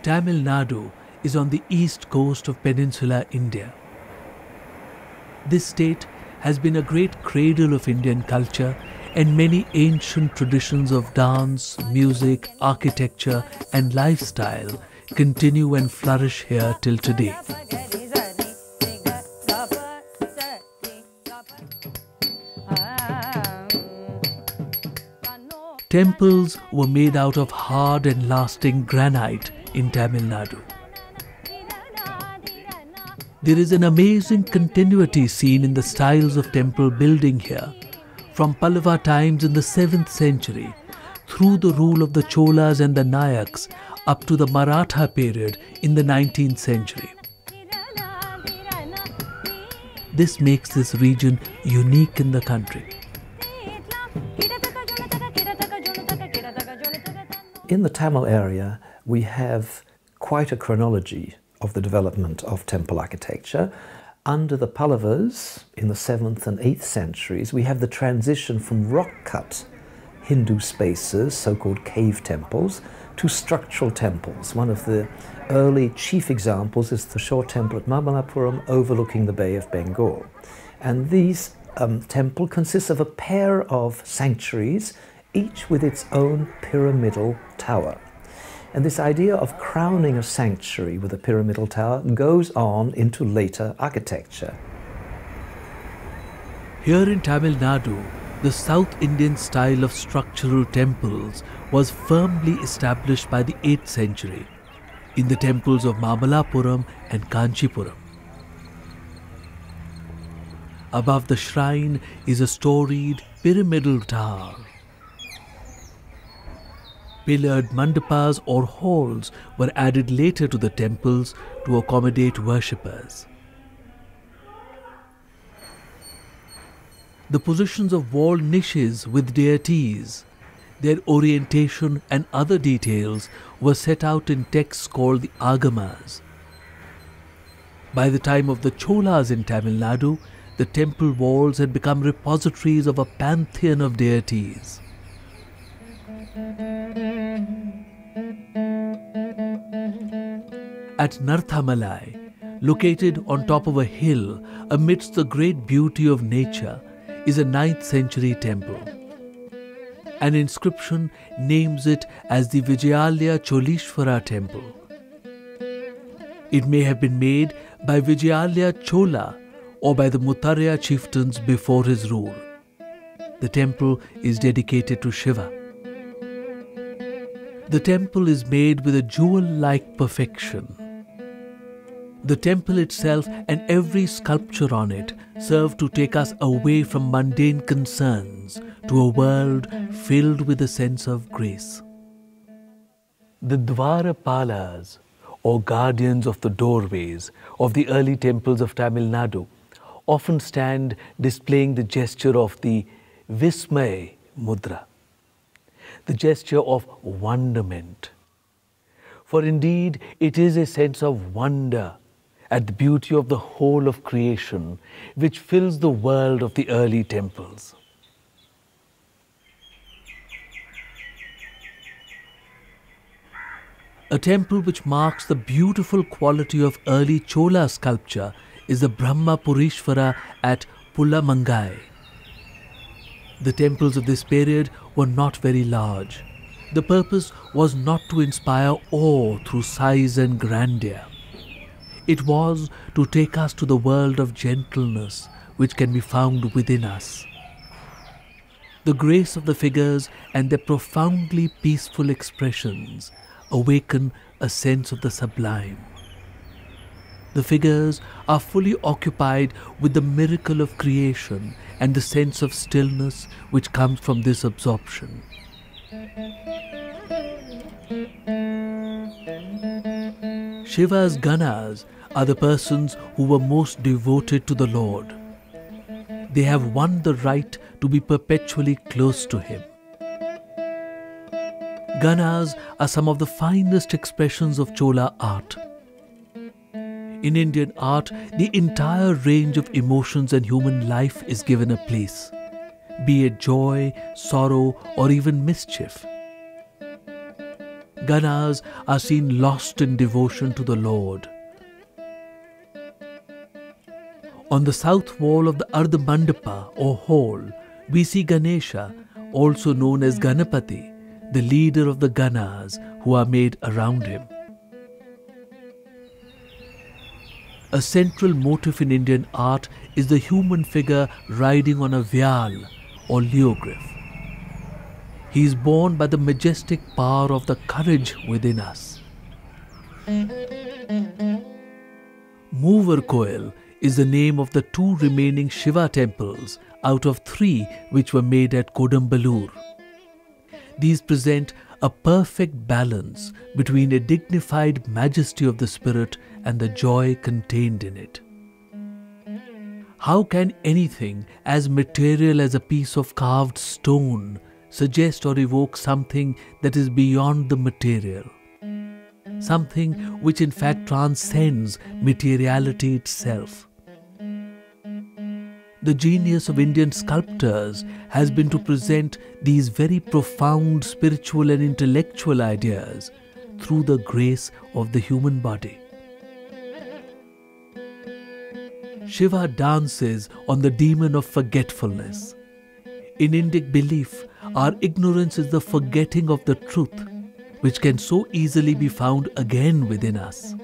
Tamil Nadu is on the east coast of peninsular India. This state has been a great cradle of Indian culture, and many ancient traditions of dance, music, architecture and lifestyle continue and flourish here till today. Temples were made out of hard and lasting granite in Tamil Nadu. There is an amazing continuity seen in the styles of temple building here, from Pallava times in the 7th century, through the rule of the Cholas and the Nayaks, up to the Maratha period in the 19th century. This makes this region unique in the country. In the Tamil area, we have quite a chronology of the development of temple architecture. Under the Pallavas in the 7th and 8th centuries, we have the transition from rock-cut Hindu spaces, so-called cave temples, to structural temples. One of the early chief examples is the short temple at Mabalapuram overlooking the Bay of Bengal. And these temple consists of a pair of sanctuaries, each with its own pyramidal tower. And this idea of crowning a sanctuary with a pyramidal tower goes on into later architecture. Here in Tamil Nadu, the South Indian style of structural temples was firmly established by the 8th century in the temples of Mabalapuram and Kanchipuram. Above the shrine is a storied pyramidal tower. Pillared mandapas or halls were added later to the temples to accommodate worshippers. The positions of wall niches with deities, their orientation and other details were set out in texts called the Agamas. By the time of the Cholas in Tamil Nadu, the temple walls had become repositories of a pantheon of deities. At Narthamalai, located on top of a hill amidst the great beauty of nature, is a 9th century temple. An inscription names it as the Vijayalaya Cholishvara Temple. It may have been made by Vijayalaya Chola or by the Muttarya chieftains before his rule. The temple is dedicated to Shiva. The temple is made with a jewel-like perfection. The temple itself and every sculpture on it serve to take us away from mundane concerns to a world filled with a sense of grace. The Dwarapalas, or guardians of the doorways of the early temples of Tamil Nadu, often stand displaying the gesture of the Vismay Mudra, the gesture of wonderment. For indeed, it is a sense of wonder at the beauty of the whole of creation which fills the world of the early temples. A temple which marks the beautiful quality of early Chola sculpture is the Brahmapuri Sfera at Pulamangai. The temples of this period were not very large. The purpose was not to inspire awe through size and grandeur. It was to take us to the world of gentleness which can be found within us. The grace of the figures and their profoundly peaceful expressions awaken a sense of the sublime. The figures are fully occupied with the miracle of creation and the sense of stillness which comes from this absorption. Shiva's Ganas are the persons who were most devoted to the Lord. They have won the right to be perpetually close to Him. Ganas are some of the finest expressions of Chola art. In Indian art, the entire range of emotions and human life is given a place, be it joy, sorrow, or even mischief. Ganas are seen lost in devotion to the Lord. On the south wall of the Ardha Mandapa or hall, we see Ganesha, also known as Ganapati, the leader of the Ganas who are made around him. A central motif in Indian art is the human figure riding on a vyal or leogryph. He is born by the majestic power of the courage within us. Moovarkoil is the name of the 2 remaining Shiva temples out of 3 which were made at Kodambalur. These present a perfect balance between a dignified majesty of the spirit and the joy contained in it. How can anything as material as a piece of carved stone suggest or evoke something that is beyond the material? Something which in fact transcends materiality itself. The genius of Indian sculptors has been to present these very profound spiritual and intellectual ideas through the grace of the human body. Shiva dances on the demon of forgetfulness. In Indic belief, our ignorance is the forgetting of the truth, which can so easily be found again within us.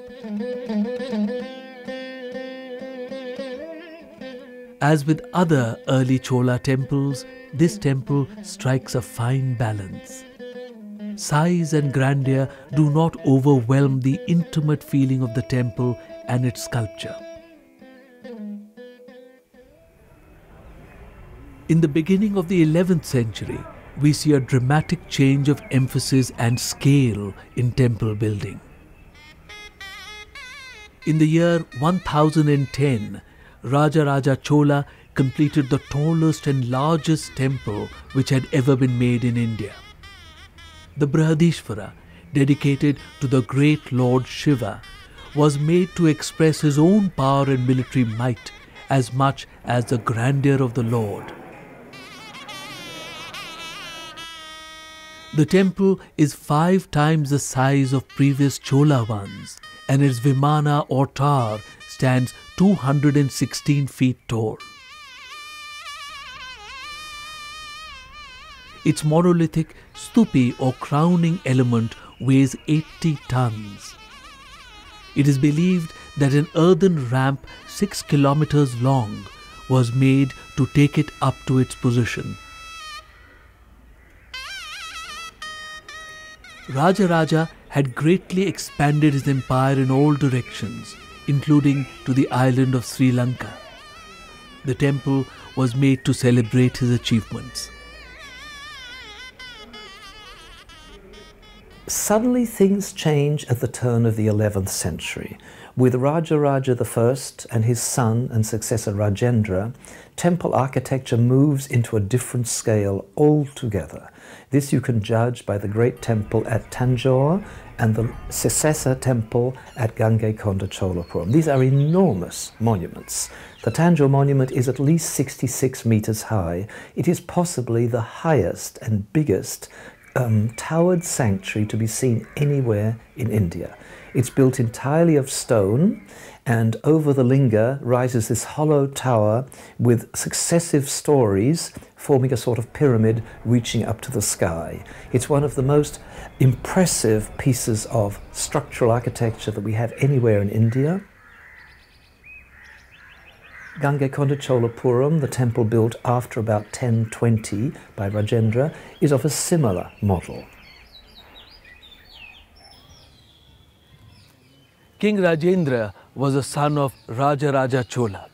As with other early Chola temples, this temple strikes a fine balance. Size and grandeur do not overwhelm the intimate feeling of the temple and its sculpture. In the beginning of the 11th century, we see a dramatic change of emphasis and scale in temple building. In the year 1010, Raja Chola completed the tallest and largest temple which had ever been made in India. The Brihadishvara, dedicated to the great Lord Shiva, was made to express his own power and military might as much as the grandeur of the Lord. The temple is 5 times the size of previous Chola ones, and its Vimana or tower stands 216 feet tall. Its monolithic stupi or crowning element weighs 80 tons. It is believed that an earthen ramp 6 kilometers long was made to take it up to its position. Raja had greatly expanded his empire in all directions, including to the island of Sri Lanka. The temple was made to celebrate his achievements. Suddenly things change at the turn of the 11th century. With Raja I and his son and successor Rajendra, temple architecture moves into a different scale altogether. This you can judge by the great temple at Tanjore and the successor temple at Ganga Chola Poram. These are enormous monuments. The Tanjo Monument is at least 66 meters high. It is possibly the highest and biggest towered sanctuary to be seen anywhere in India. It's built entirely of stone, and over the linga rises this hollow tower with successive stories forming a sort of pyramid reaching up to the sky. It's one of the most impressive pieces of structural architecture that we have anywhere in India. Ganga Chola Poram, the temple built after about 1020 by Rajendra, is of a similar model. King Rajendra was a son of Raja Chola.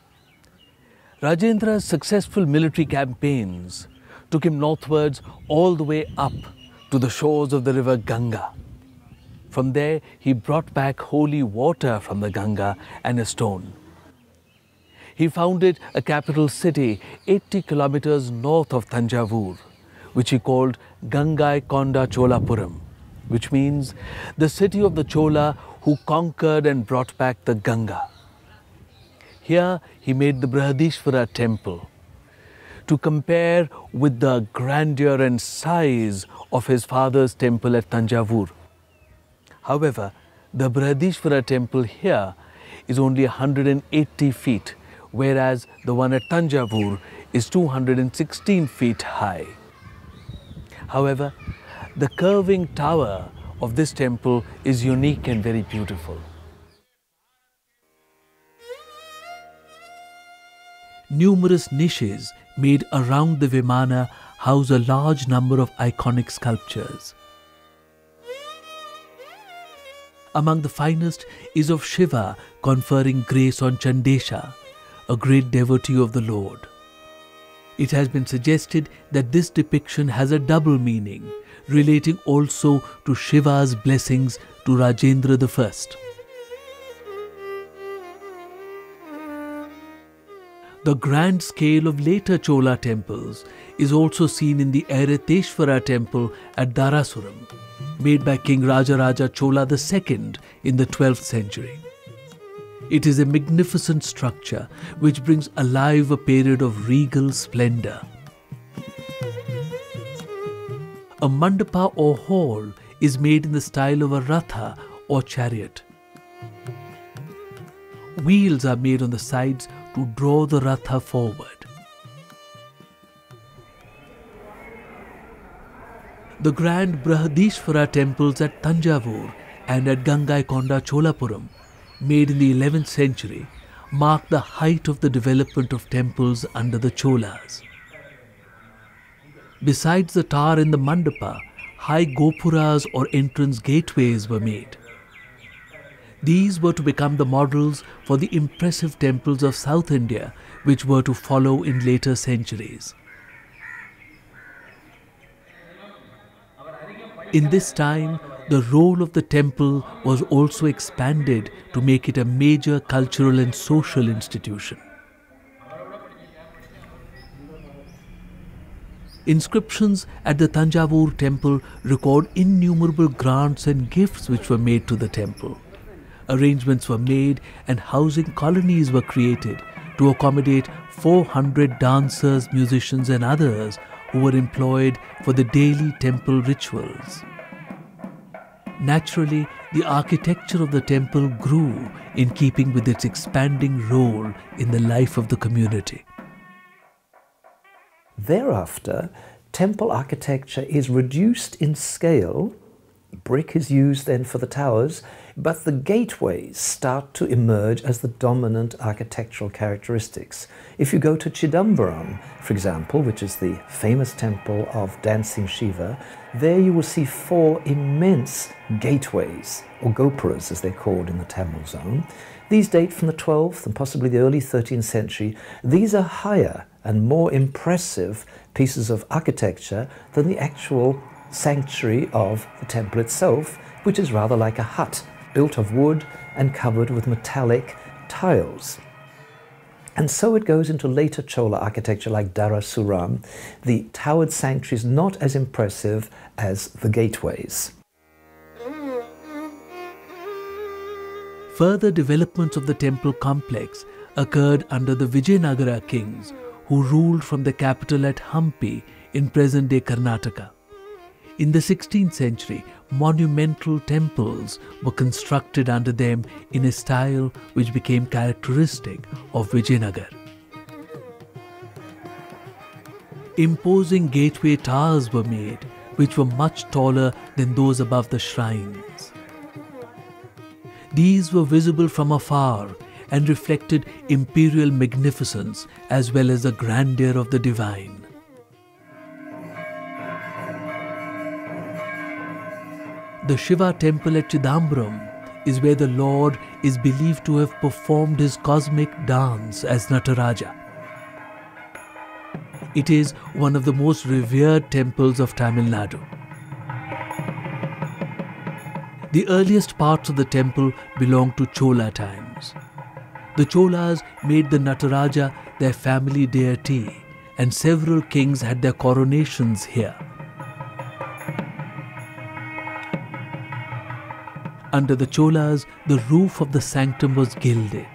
Rajendra's successful military campaigns took him northwards all the way up to the shores of the river Ganga. From there, he brought back holy water from the Ganga and a stone. He founded a capital city 80 kilometers north of Thanjavur, which he called Gangaikonda Cholapuram, which means the city of the Chola who conquered and brought back the Ganga. Here he made the Brihadishvara temple to compare with the grandeur and size of his father's temple at Thanjavur. However, the Brihadishvara temple here is only 180 feet, whereas the one at Tanjavur is 216 feet high. However, the curving tower of this temple is unique and very beautiful. Numerous niches made around the Vimana house a large number of iconic sculptures. Among the finest is of Shiva conferring grace on Chandesha, a great devotee of the Lord. It has been suggested that this depiction has a double meaning, relating also to Shiva's blessings to Rajendra I. The grand scale of later Chola temples is also seen in the Airateshwara temple at Dharasuram, made by King Rajaraja Chola II in the 12th century. It is a magnificent structure which brings alive a period of regal splendor. A mandapa or hall is made in the style of a ratha or chariot. Wheels are made on the sides to draw the ratha forward. The grand Brihadishvara temples at Tanjavur and at Gangaikonda Cholapuram, made in the 11th century, mark the height of the development of temples under the Cholas. Besides the tower and the mandapa, high gopuras or entrance gateways were made. These were to become the models for the impressive temples of South India, which were to follow in later centuries. In this time, the role of the temple was also expanded to make it a major cultural and social institution. Inscriptions at the Tanjavur temple record innumerable grants and gifts which were made to the temple. Arrangements were made and housing colonies were created to accommodate 400 dancers, musicians and others who were employed for the daily temple rituals. Naturally, the architecture of the temple grew in keeping with its expanding role in the life of the community. Thereafter, temple architecture is reduced in scale. Brick is used then for the towers, but the gateways start to emerge as the dominant architectural characteristics. If you go to Chidambaram, for example, which is the famous temple of dancing Shiva, there you will see 4 immense gateways, or gopuras as they're called in the Tamil zone. These date from the 12th and possibly the early 13th century. These are higher and more impressive pieces of architecture than the actual sanctuary of the temple itself, which is rather like a hut built of wood and covered with metallic tiles. And so it goes into later Chola architecture like Dharasuram. The towered sanctuary is not as impressive as the gateways. Further developments of the temple complex occurred under the Vijayanagara kings, who ruled from the capital at Hampi in present-day Karnataka. In the 16th century, monumental temples were constructed under them in a style which became characteristic of Vijayanagar. Imposing gateway towers were made, which were much taller than those above the shrines. These were visible from afar and reflected imperial magnificence as well as the grandeur of the divine. The Shiva Temple at Chidambaram is where the Lord is believed to have performed his cosmic dance as Nataraja. It is one of the most revered temples of Tamil Nadu. The earliest parts of the temple belong to Chola times. The Cholas made the Nataraja their family deity, and several kings had their coronations here. Under the Cholas, the roof of the sanctum was gilded.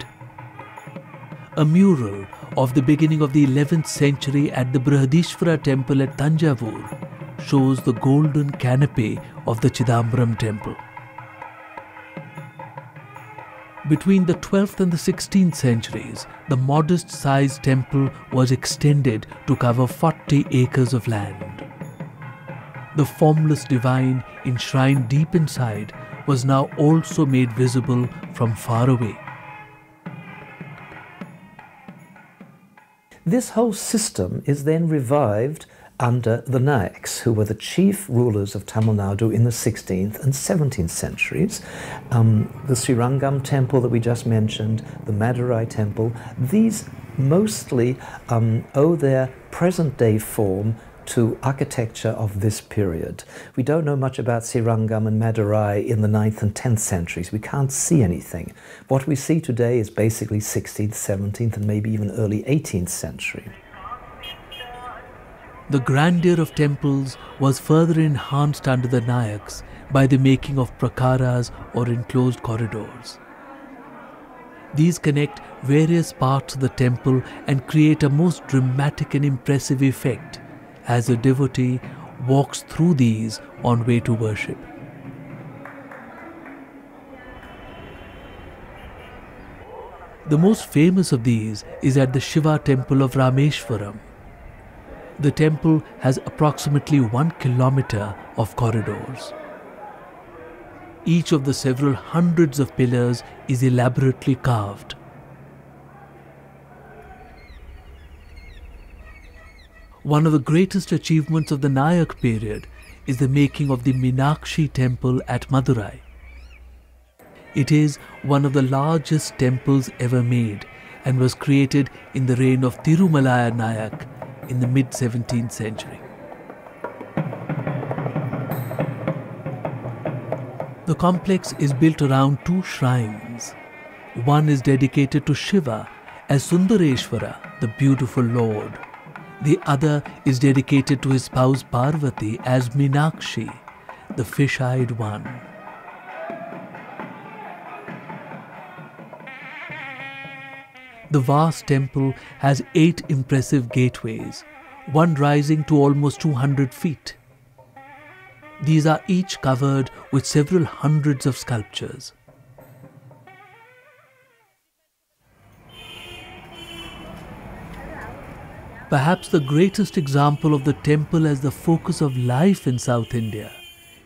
A mural of the beginning of the 11th century at the Brihadishvara temple at Tanjavur shows the golden canopy of the Chidambaram temple. Between the 12th and the 16th centuries, the modest-sized temple was extended to cover 40 acres of land. The formless divine, enshrined deep inside, was now also made visible from far away. This whole system is then revived under the Nayaks, who were the chief rulers of Tamil Nadu in the 16th and 17th centuries. The Srirangam temple that we just mentioned, the Madurai Temple, these mostly owe their present-day form to architecture of this period. We don't know much about Srirangam and Madurai in the 9th and 10th centuries. We can't see anything. What we see today is basically 16th, 17th, and maybe even early 18th century. The grandeur of temples was further enhanced under the Nayaks by the making of prakaras or enclosed corridors. These connect various parts of the temple and create a most dramatic and impressive effect as a devotee walks through these on way to worship. The most famous of these is at the Shiva Temple of Rameshwaram. The temple has approximately 1 kilometer of corridors. Each of the several hundreds of pillars is elaborately carved. One of the greatest achievements of the Nayak period is the making of the Meenakshi Temple at Madurai. It is one of the largest temples ever made and was created in the reign of Tirumalaya Nayak in the mid-17th century. The complex is built around 2 shrines. One is dedicated to Shiva as Sundareshwara, the beautiful Lord. The other is dedicated to his spouse Parvati as Meenakshi, the fish-eyed one. The vast temple has 8 impressive gateways, one rising to almost 200 feet. These are each covered with several hundreds of sculptures. Perhaps the greatest example of the temple as the focus of life in South India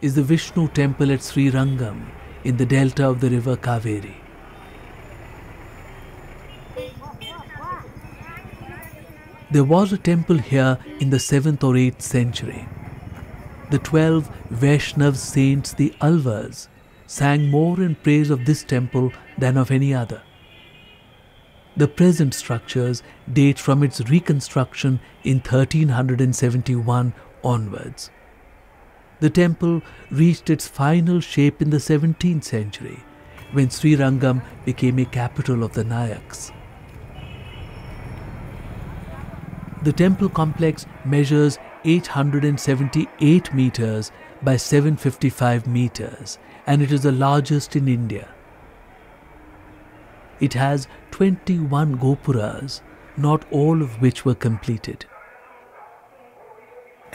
is the Vishnu Temple at Srirangam in the delta of the river Kaveri. There was a temple here in the 7th or 8th century. The 12 Vaishnav saints, the Alvas, sang more in praise of this temple than of any other. The present structures date from its reconstruction in 1371 onwards. The temple reached its final shape in the 17th century, when Srirangam became a capital of the Nayaks. The temple complex measures 878 meters by 755 meters, and it is the largest in India. It has 21 gopuras, not all of which were completed.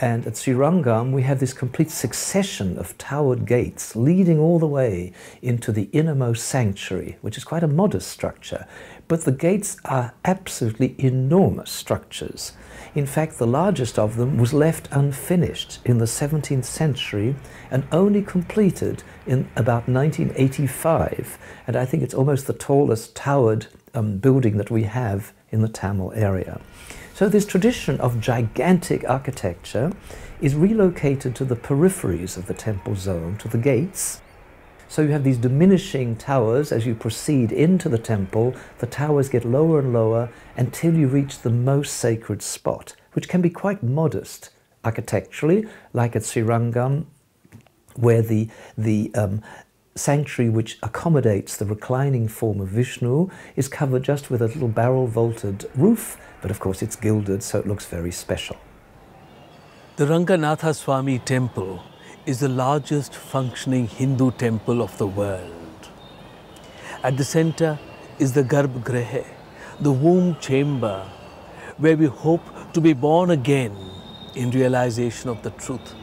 And at Srirangam, we have this complete succession of towered gates leading all the way into the innermost sanctuary, which is quite a modest structure. But the gates are absolutely enormous structures. In fact, the largest of them was left unfinished in the 17th century and only completed in about 1985. And I think it's almost the tallest towered building that we have in the Tamil area. So this tradition of gigantic architecture is relocated to the peripheries of the temple zone, to the gates. So you have these diminishing towers as you proceed into the temple. The towers get lower and lower until you reach the most sacred spot, which can be quite modest architecturally, like at Srirangam, where the sanctuary which accommodates the reclining form of Vishnu is covered just with a little barrel vaulted roof, but of course it's gilded, so it looks very special. The Ranganathaswamy Temple is the largest functioning Hindu temple of the world. At the center is the Garbhagriha, the womb chamber, where we hope to be born again in realization of the truth.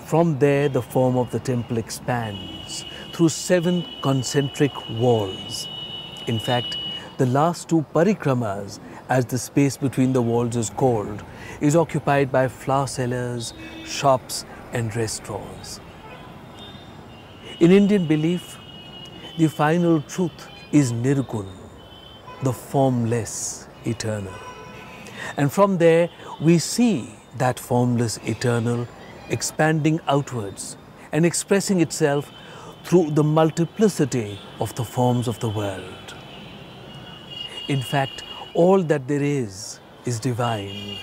From there, the form of the temple expands through 7 concentric walls. In fact, the last 2 parikramas, as the space between the walls is called, is occupied by flower sellers, shops and restaurants. In Indian belief, the final truth is Nirgun, the formless eternal. And from there we see that formless eternal expanding outwards and expressing itself through the multiplicity of the forms of the world. In fact, all that there is divine,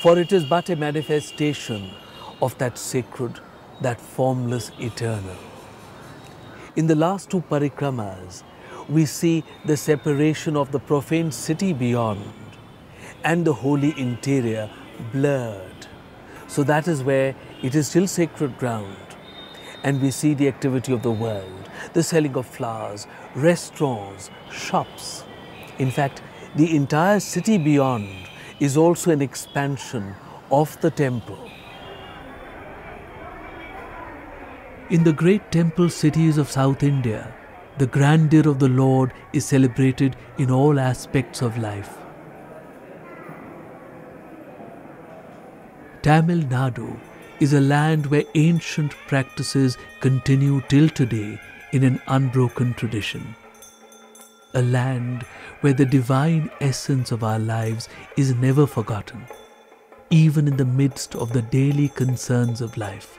for it is but a manifestation of that sacred, that formless eternal. In the last 2 parikramas, we see the separation of the profane city beyond and the holy interior blurred. So that is where it is still sacred ground. And we see the activity of the world, the selling of flowers, restaurants, shops. In fact, the entire city beyond is also an expansion of the temple. In the great temple cities of South India, the grandeur of the Lord is celebrated in all aspects of life. Tamil Nadu is a land where ancient practices continue till today in an unbroken tradition. A land where the divine essence of our lives is never forgotten, even in the midst of the daily concerns of life.